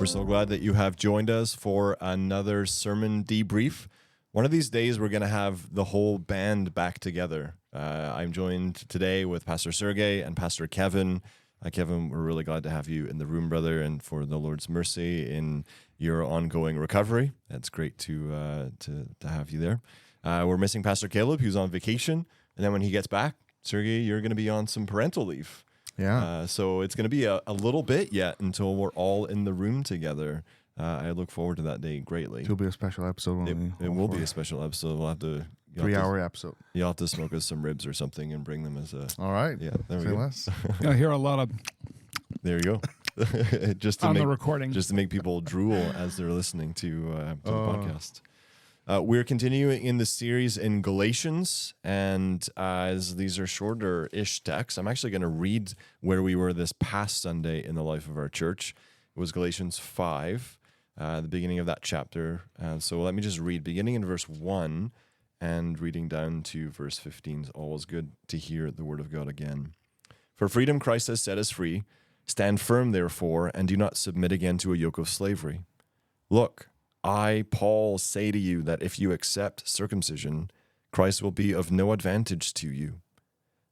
We're so glad that you have joined us for another sermon debrief. One of these days, we're going to have the whole band back together. I'm joined today with Pastor Sergey and Pastor Kevin. Kevin, we're really glad to have you in the room, brother, and for the Lord's mercy in your ongoing recovery. It's great to have you there. We're missing Pastor Caleb, who's on vacation, and then when he gets back, Sergey, you're going to be on some parental leave. Yeah. So it's going to be a little bit yet until we're all in the room together. I look forward to that day greatly. It'll be a special episode. It will be a special episode. We'll have to... 3-hour episode. You'll have to smoke us some ribs or something and bring them as a... All right. Yeah, there we Say go. less. I hear a lot of There you go. Just to on make, the recording. just to make people drool as they're listening to the podcast. We're continuing in the series in Galatians, and as these are shorter-ish texts, I'm actually going to read where we were this past Sunday in the life of our church. It was Galatians 5, the beginning of that chapter. So let me just read, beginning in verse 1 and reading down to verse 15. It's always good to hear the word of God again. For freedom Christ has set us free. Stand firm, therefore, and do not submit again to a yoke of slavery. Look, I, Paul, say to you that if you accept circumcision, Christ will be of no advantage to you.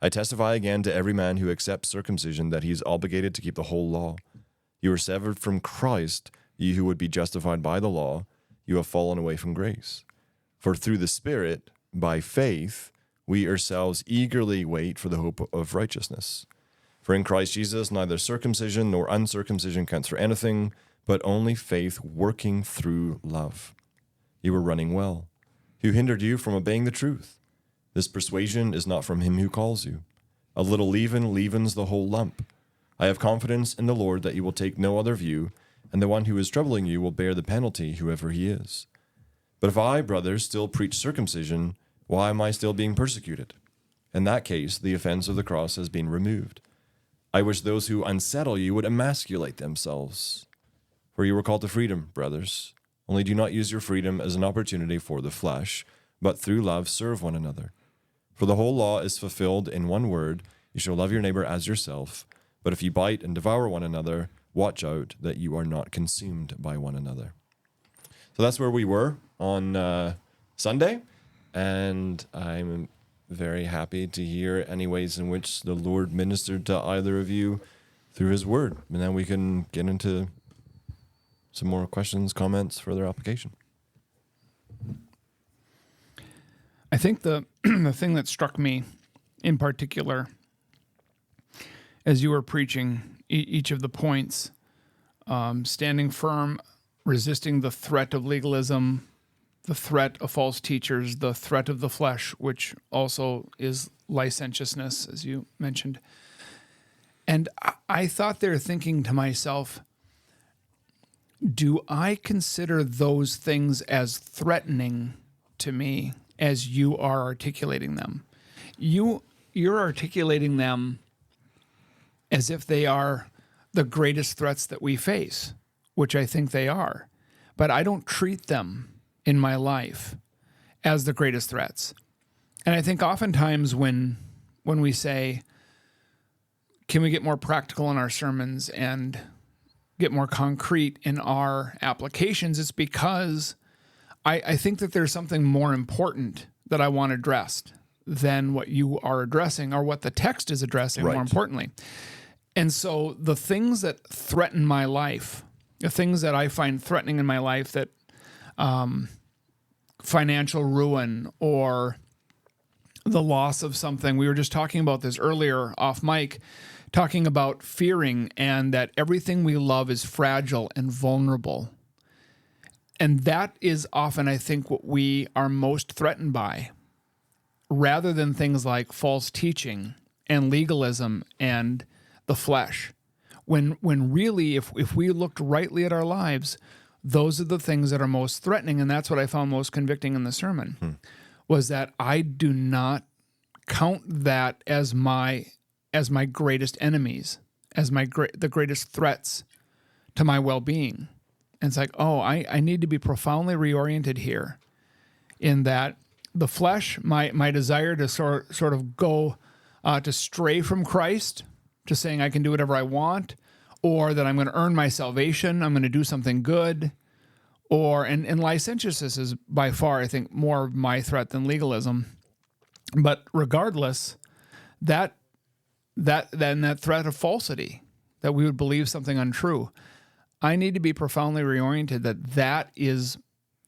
I testify again to every man who accepts circumcision that he is obligated to keep the whole law. You are severed from Christ, you who would be justified by the law. You have fallen away from grace. For through the Spirit, by faith, we ourselves eagerly wait for the hope of righteousness. For in Christ Jesus, neither circumcision nor uncircumcision counts for anything, but only faith working through love. You were running well. Who hindered you from obeying the truth? This persuasion is not from him who calls you. A little leaven leavens the whole lump. I have confidence in the Lord that you will take no other view, and the one who is troubling you will bear the penalty, whoever he is. But if I, brothers, still preach circumcision, why am I still being persecuted? In that case, the offense of the cross has been removed. I wish those who unsettle you would emasculate themselves. For you were called to freedom, brothers. Only do not use your freedom as an opportunity for the flesh, but through love serve one another. For the whole law is fulfilled in one word, you shall love your neighbor as yourself. But if you bite and devour one another, watch out that you are not consumed by one another. So that's where we were on Sunday, and I'm very happy to hear any ways in which the Lord ministered to either of you through his word. And then we can get into some more questions, comments, further application. I think the thing that struck me in particular as you were preaching each of the points, standing firm, resisting the threat of legalism, the threat of false teachers, the threat of the flesh, which also is licentiousness, as you mentioned. And I thought there, thinking to myself, do I consider those things as threatening to me as you are articulating them? You're articulating them as if they are the greatest threats that we face, which I think they are. But I don't treat them in my life as the greatest threats. And I think oftentimes when we say, can we get more practical in our sermons and get more concrete in our applications, it's because I think that there's something more important that I want addressed than what you are addressing or what the text is addressing, Right. more importantly. And so the things that threaten my life, the things that I find threatening in my life, that financial ruin or the loss of something, we were just talking about this earlier off mic, talking about fearing and that everything we love is fragile and vulnerable. And that is often, I think, what we are most threatened by, rather than things like false teaching and legalism and the flesh. When really, if we looked rightly at our lives, those are the things that are most threatening. And that's what I found most convicting in the sermon, was that I do not count that as my greatest enemies, as the greatest threats to my well-being. And it's like, oh, I need to be profoundly reoriented here, in that the flesh, my desire to sort of go to stray from Christ, to saying I can do whatever I want, or that I'm going to earn my salvation, I'm going to do something good, or and licentiousness is by far, I think, more of my threat than legalism. But regardless, that threat of falsity, that we would believe something untrue, I need to be profoundly reoriented that is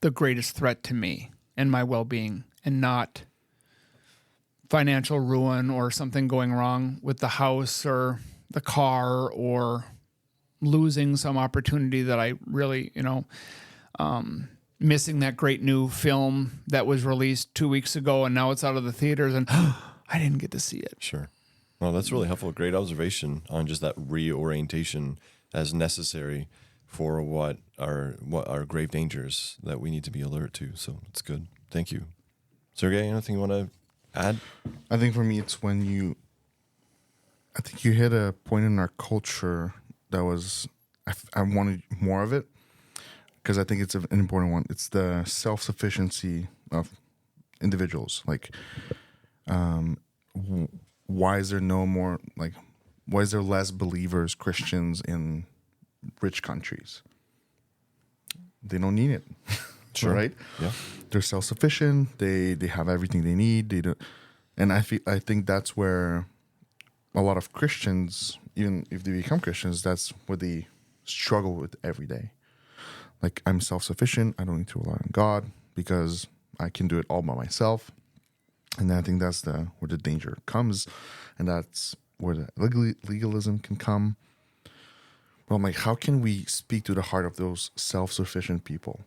the greatest threat to me and my well-being, and not financial ruin or something going wrong with the house or the car or losing some opportunity that I really, missing that great new film that was released 2 weeks ago and now it's out of the theaters and I didn't get to see it. Sure. Well, that's really helpful. Great observation on just that reorientation as necessary for what are grave dangers that we need to be alert to. So it's good. Thank you. Sergey, anything you want to add? I think for me, it's when I think you hit a point in our culture that was, I wanted more of it, because I think it's an important one. It's the self-sufficiency of individuals. Like, why is there why is there less believers, Christians in rich countries? They don't need it. Sure. Right? Yeah. They're self-sufficient. They have everything they need. They don't, and I think that's where a lot of Christians, even if they become Christians, that's what they struggle with every day. Like, I'm self-sufficient. I don't need to rely on God because I can do it all by myself. And I think that's where the danger comes, and that's where the legalism can come. But I'm like, how can we speak to the heart of those self-sufficient people?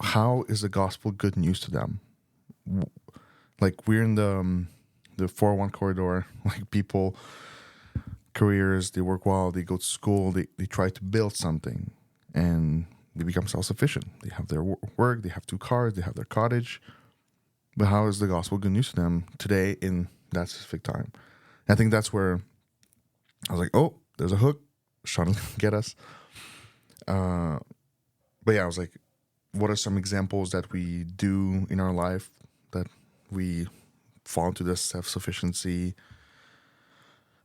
How is the gospel good news to them? Like, we're in the 401 corridor, like people, careers, they work well, they go to school, they try to build something, and they become self-sufficient. They have their work, they have 2 cars, they have their cottage. But how is the gospel good news to them today in that specific time? And I think that's where I was like, oh, there's a hook, trying to get us. But yeah, I was like, what are some examples that we do in our life that we fall into this self-sufficiency?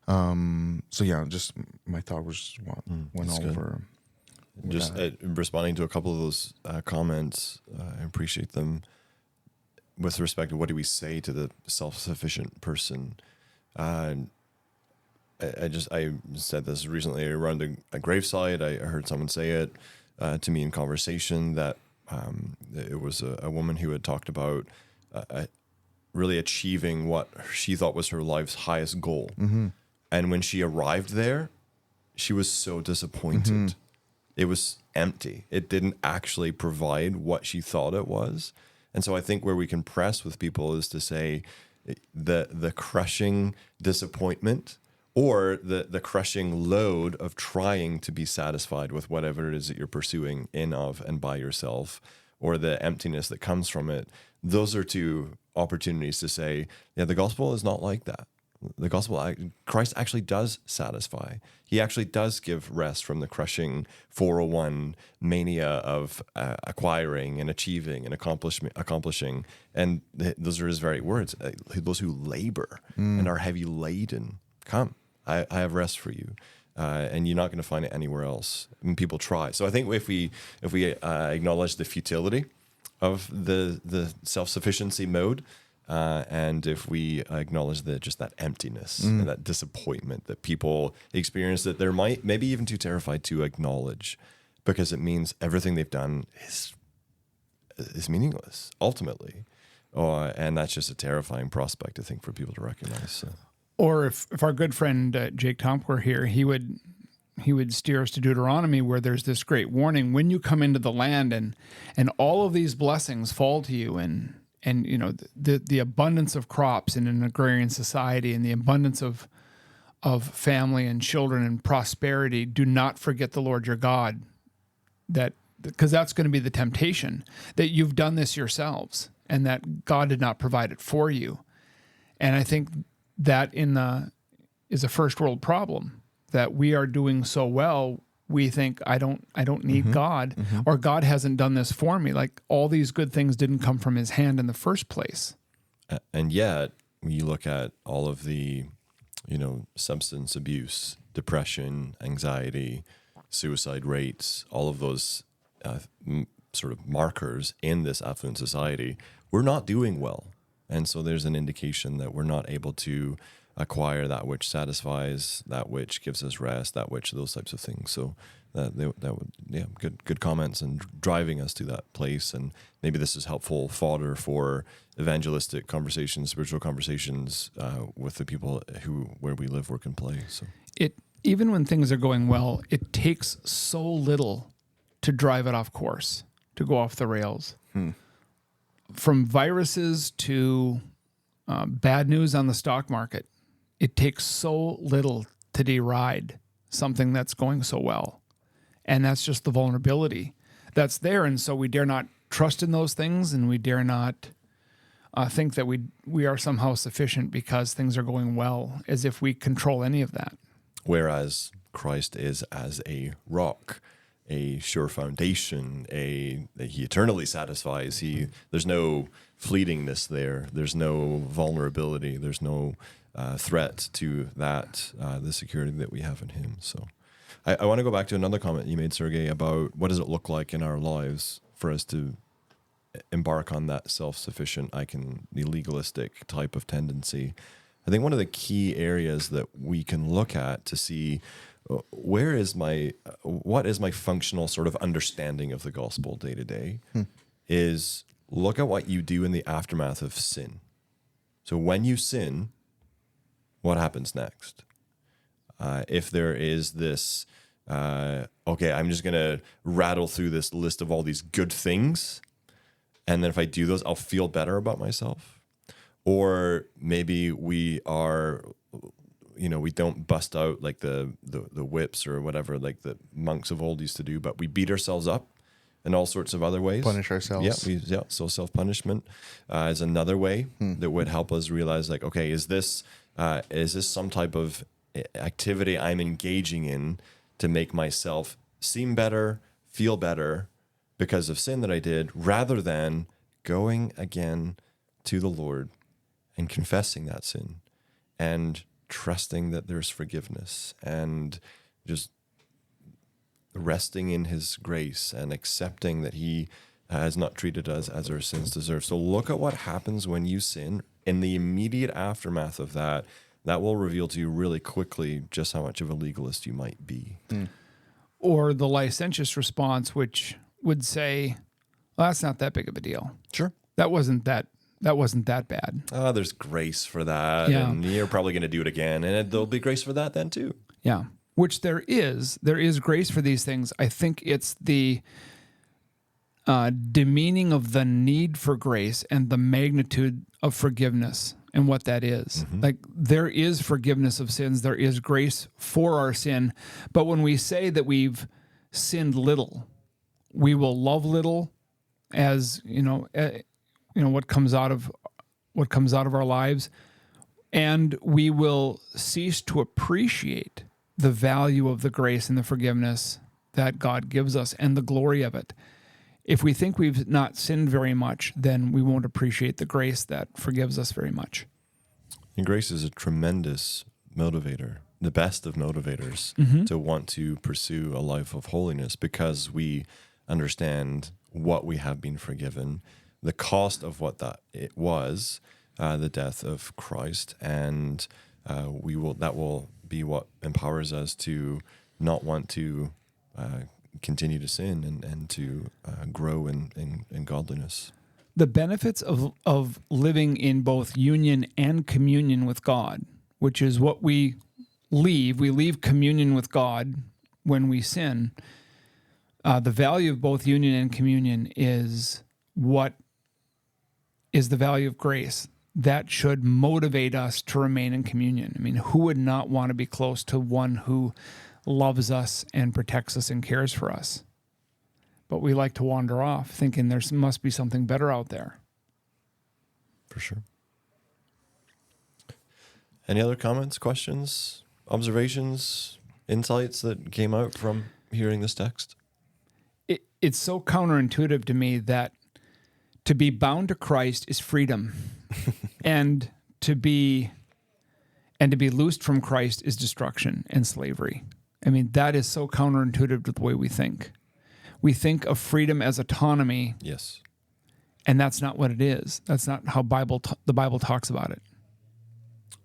So yeah, just my thought was went over. Just responding to a couple of those comments, I appreciate them. With respect to what do we say to the self-sufficient person, I said this recently around a graveside. I heard someone say it to me in conversation that it was a woman who had talked about really achieving what she thought was her life's highest goal. Mm-hmm. And when she arrived there, she was so disappointed. Mm-hmm. It was empty. It didn't actually provide what she thought it was. And so I think where we can press with people is to say the crushing disappointment or the crushing load of trying to be satisfied with whatever it is that you're pursuing in, of, and by yourself, or the emptiness that comes from it. Those are 2 opportunities to say, yeah, the gospel is not like that. The gospel, Christ actually does satisfy. He actually does give rest from the crushing 401 mania of acquiring and achieving and accomplishing. And those are his very words. Those who labor and are heavy laden, come. I have rest for you. And you're not going to find it anywhere else. I mean, people try. So I think if we acknowledge the futility of the self-sufficiency mode, and if we acknowledge that emptiness and that disappointment that people experience, that they're maybe even too terrified to acknowledge, because it means everything they've done is meaningless ultimately, and that's just a terrifying prospect, I think, for people to recognize. So. Or if our good friend Jake Tomp were here, he would steer us to Deuteronomy, where there's this great warning: when you come into the land and all of these blessings fall to you, and the abundance of crops in an agrarian society, and the abundance of family and children and prosperity, do not forget the Lord your God. Because that's going to be the temptation, that you've done this yourselves and that God did not provide it for you. And I think that is a first world problem, that we are doing so well. We think I don't need God, or God hasn't done this for me. Like, all these good things didn't come from his hand in the first place. And yet, when you look at all of the substance abuse, depression, anxiety, suicide rates, all of those sort of markers in this affluent society, we're not doing well. And so there's an indication that we're not able to acquire that which satisfies, that which gives us rest, those types of things. So good comments and driving us to that place. And maybe this is helpful fodder for evangelistic conversations, spiritual conversations with the people where we live, work, and play. So even when things are going well, it takes so little to drive it off course, to go off the rails. From viruses to bad news on the stock market, it takes so little to deride something that's going so well. And that's just the vulnerability that's there. And so we dare not trust in those things, and we dare not think that we are somehow sufficient because things are going well, as if we control any of that. Whereas Christ is as a rock, a sure foundation, he eternally satisfies. There's no fleetingness there. There's no vulnerability. There's no threat to that, the security that we have in him. So I want to go back to another comment you made, Sergey, about what does it look like in our lives for us to embark on that self-sufficient, the legalistic type of tendency. I think one of the key areas that we can look at to see what is my functional sort of understanding of the gospel day to day is look at what you do in the aftermath of sin. So when you sin, what happens next? If there is this, I'm just going to rattle through this list of all these good things, and then if I do those, I'll feel better about myself. Or maybe we are, we don't bust out like the whips or whatever, like the monks of old used to do, but we beat ourselves up in all sorts of other ways. Punish ourselves. So self-punishment is another way that would help us realize, like, okay, is this some type of activity I'm engaging in to make myself seem better, feel better because of sin that I did, rather than going again to the Lord and confessing that sin and trusting that there's forgiveness and just resting in his grace and accepting that he has not treated us as our sins deserve. So look at what happens when you sin. In the immediate aftermath of that will reveal to you really quickly just how much of a legalist you might be. Or the licentious response, which would say, well, that's not that big of a deal. Sure. That wasn't that bad. There's grace for that, and you're probably going to do it again, and there'll be grace for that then too. Yeah, which there is grace for these things. I think it's the demeaning of the need for grace and the magnitude of forgiveness and what that is. Mm-hmm. Like, there is forgiveness of sins, there is grace for our sin, but when we say that we've sinned little, we will love little, as what comes out of our lives, and we will cease to appreciate the value of the grace and the forgiveness that God gives us and the glory of it. If we think we've not sinned very much, then we won't appreciate the grace that forgives us very much. And grace is a tremendous motivator, the best of motivators, to want to pursue a life of holiness, because we understand what we have been forgiven, the cost of what it was, the death of Christ, and that will be what empowers us to not want to continue to sin and to grow in godliness. The benefits of living in both union and communion with God, which is what we leave communion with God when we sin. The value of both union and communion is what is the value of grace. That should motivate us to remain in communion. I mean, who would not want to be close to one who loves us and protects us and cares for us? But we like to wander off thinking there must be something better out there. For sure. Any other comments, questions, observations, insights that came out from hearing this text? It's so counterintuitive to me that to be bound to Christ is freedom, and to be And to be loosed from Christ is destruction and slavery. I mean, that is so counterintuitive to the way we think. We think of freedom as autonomy, Yes. and that's not what it is. That's not how the Bible talks about it.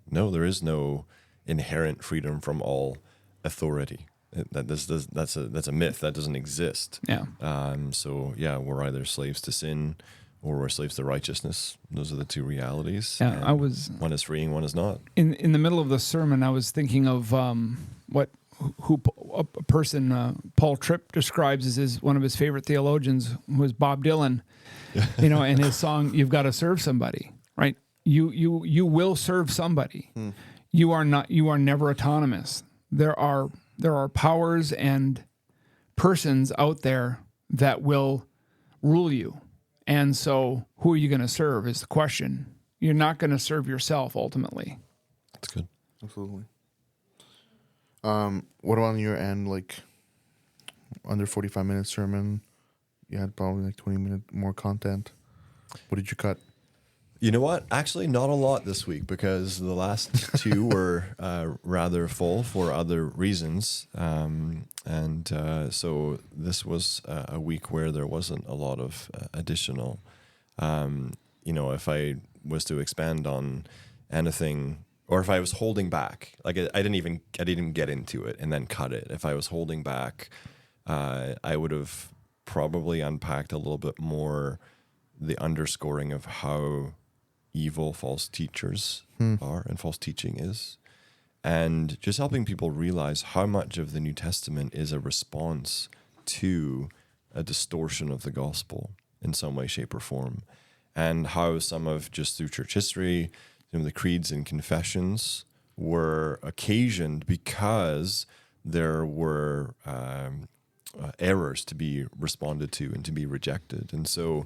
No, there is no inherent freedom from all authority. That's a myth that doesn't exist. Yeah. So yeah, we're either slaves to sin or we're slaves to righteousness. Those are the two realities. Yeah, And one is freeing, one is not. In the middle of the sermon, I was thinking of who a person Paul Tripp describes as one of his favorite theologians was Bob Dylan. And his song "You've Got to Serve Somebody," right? You will serve somebody. You are never autonomous. There are powers and persons out there that will rule you. And so who are you going to serve is the question. You're not going to serve yourself ultimately. That's good. Absolutely. What about on your end, like under 45-minute sermon? You had probably like 20-minute more content. What did you cut? You know what? Actually, not a lot this week because the last two were rather full for other reasons. So this was a week where there wasn't a lot of additional. If I was to expand on anything, or if I was holding back, like I didn't even get into it and then cut it. If I was holding back, I would have probably unpacked a little bit more the underscoring of how evil false teachers are and false teaching is, and just helping people realize how much of the New Testament is a response to a distortion of the gospel in some way, shape, or form, and how some of just through church history, the creeds and confessions were occasioned because there were errors to be responded to and to be rejected. And so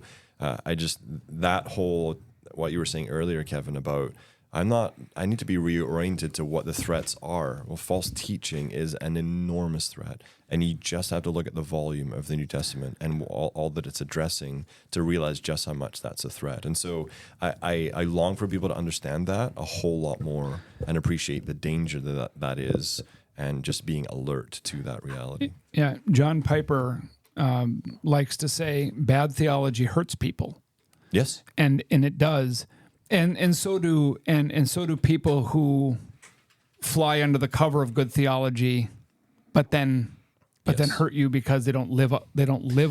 what you were saying earlier, Kevin, about I need to be reoriented to what the threats are. Well, false teaching is an enormous threat, and you just have to look at the volume of the New Testament and all that it's addressing to realize just how much that's a threat. And so I long for people to understand that a whole lot more and appreciate the danger that is, and just being alert to that reality. Yeah, John Piper likes to say bad theology hurts people. Yes, and it does, and so do people who fly under the cover of good theology, but then hurt you because they don't live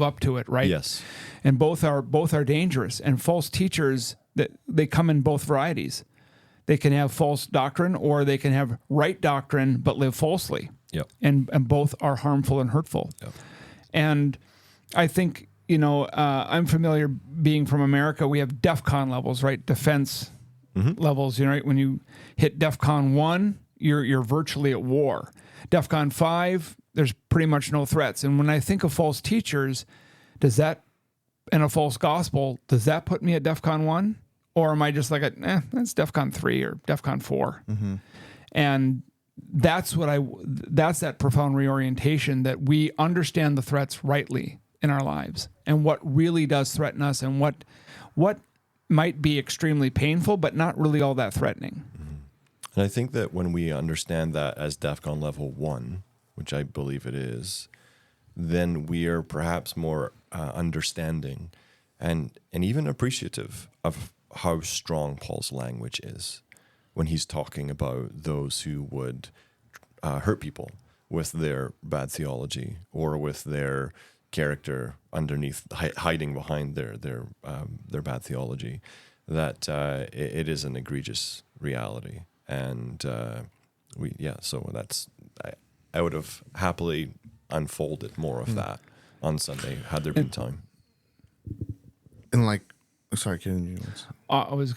up to it, right? Yes, and both are dangerous. And false teachers, that they come in both varieties. They can have false doctrine, or they can have right doctrine but live falsely. Yep. And both are harmful and hurtful. Yep. And I think, I'm familiar being from America. We have DEFCON levels, right? Defense levels. Right? When you hit DEFCON 1, you're virtually at war. DEFCON 5, there's pretty much no threats. And when I think of false teachers, and a false gospel, does that put me at DEFCON 1? Or am I just like, that's DEFCON 3 or DEFCON 4? Mm-hmm. And that's that profound reorientation, that we understand the threats rightly in our lives and what really does threaten us, and what might be extremely painful, but not really all that threatening. Mm-hmm. And I think that when we understand that as DEFCON level 1, which I believe it is, then we are perhaps more understanding and even appreciative of how strong Paul's language is when he's talking about those who would hurt people with their bad theology or with their character underneath, hiding behind their bad theology. That it is an egregious reality, and so that's I would have happily unfolded more of that on Sunday had there been time. And sorry, Ken, you. I was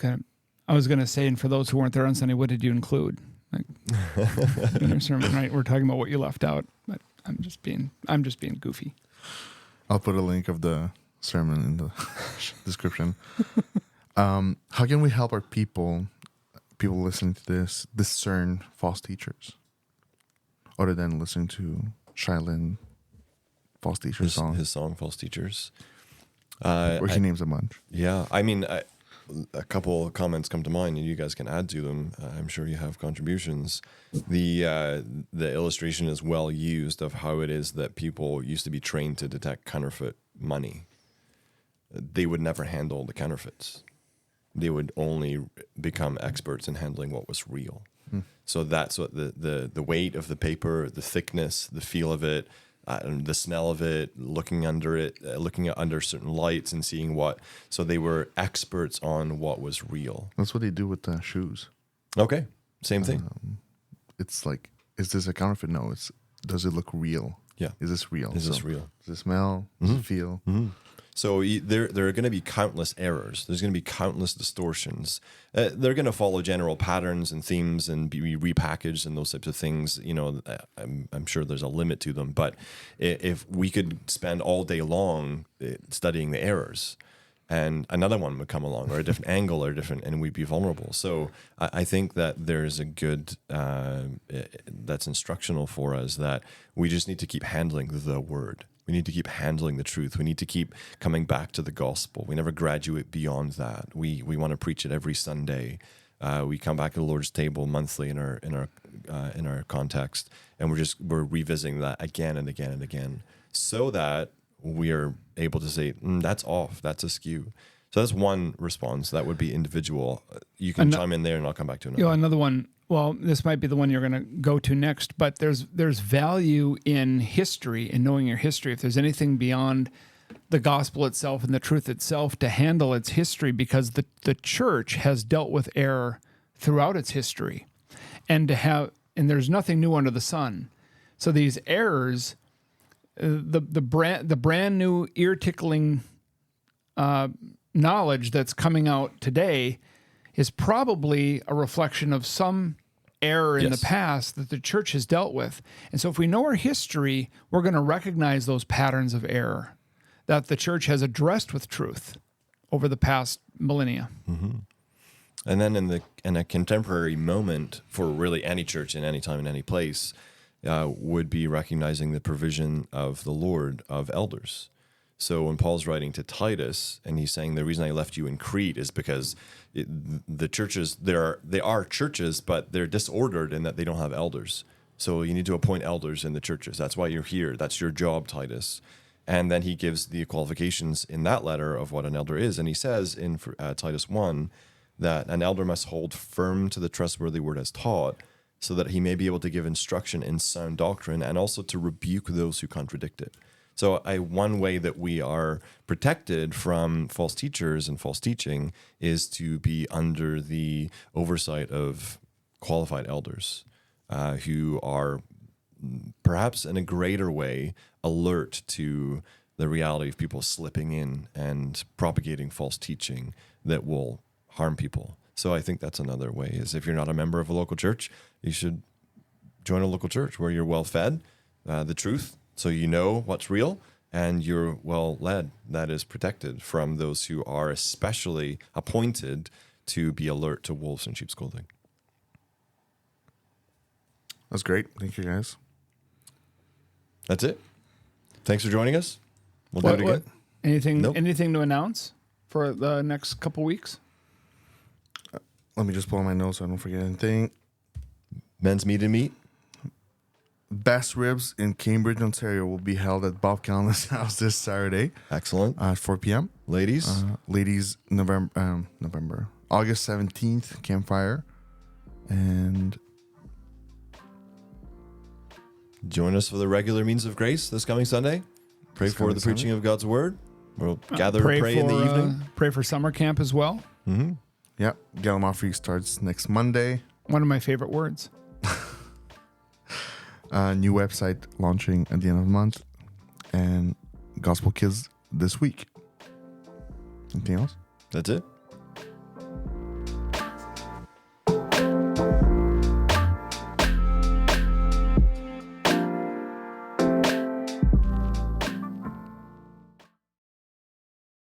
gonna say, and for those who weren't there on Sunday, what did you include? In your sermon, right? We're talking about what you left out, but I'm just being goofy. I'll put a link of the sermon in the description. How can we help our people listening to this, discern false teachers, other than listening to Shylin false teachers song? His song, False Teachers. Where he names a bunch. Yeah, I mean, a couple of comments come to mind, and you guys can add to them. I'm sure you have contributions. The illustration is well used of how it is that people used to be trained to detect counterfeit money. They would never handle the counterfeits. They would only become experts in handling what was real. So that's what the weight of the paper, the thickness, the feel of it, the smell of it, looking under it, looking at under certain lights and seeing what. So they were experts on what was real. That's what they do with shoes. Okay, same thing. It's like, is this a counterfeit? No, does it look real? Yeah. Is this real? Is this real? Does it smell? Does it feel? So there are going to be countless errors. There's going to be countless distortions. They're going to follow general patterns and themes and be repackaged and those types of things. You know, I'm sure there's a limit to them. But if we could spend all day long studying the errors, and another one would come along, or a different angle, or different, and we'd be vulnerable. So I think that there's a good that's instructional for us, that we just need to keep handling the word. We need to keep handling the truth. We need to keep coming back to the gospel. We never graduate beyond that. We want to preach it every Sunday. We come back to the Lord's table monthly in our context, and we're revisiting that again and again and again, so that we are able to say, that's off, that's askew. So that's one response. That would be individual. You can chime in there, and I'll come back to another. Another one. Well, this might be the one you're going to go to next, but there's value in history, in knowing your history. If there's anything beyond the gospel itself and the truth itself, to handle its history, because the church has dealt with error throughout its history, and there's nothing new under the sun. So these errors, the brand new ear tickling knowledge that's coming out today is probably a reflection of some error in the past that the church has dealt with. And so if we know our history, we're going to recognize those patterns of error that the church has addressed with truth over the past millennia. Mm-hmm. And then in a contemporary moment for really any church in any time in any place would be recognizing the provision of the Lord of elders. So when Paul's writing to Titus, and he's saying the reason I left you in Crete is because the churches, they are churches, but they're disordered in that they don't have elders. So you need to appoint elders in the churches. That's why you're here. That's your job, Titus. And then he gives the qualifications in that letter of what an elder is. And he says in Titus 1 that an elder must hold firm to the trustworthy word as taught, so that he may be able to give instruction in sound doctrine and also to rebuke those who contradict it. So one way that we are protected from false teachers and false teaching is to be under the oversight of qualified elders who are perhaps in a greater way alert to the reality of people slipping in and propagating false teaching that will harm people. So I think that's another way, is if you're not a member of a local church, you should join a local church where you're well fed the truth, so you know what's real, and you're well led. That is protected from those who are especially appointed to be alert to wolves in sheep's clothing. That's great. Thank you, guys. That's it. Thanks for joining us. We'll do it again. Anything to announce for the next couple weeks? Let me just pull out my notes so I don't forget anything. Men's meet and meet. Best Ribs in Cambridge, Ontario will be held at Bob Callen's house this Saturday. Excellent. At 4 p.m. Ladies? Ladies, August 17th, campfire. And join us for the regular Means of Grace this coming Sunday. Pray for the preaching of God's word. We'll gather and pray in the evening. Pray for summer camp as well. Mm-hmm. Yeah, Gallimaufry starts next Monday. One of my favorite words. New website launching at the end of the month, and Gospel Kids this week. Anything else? That's it.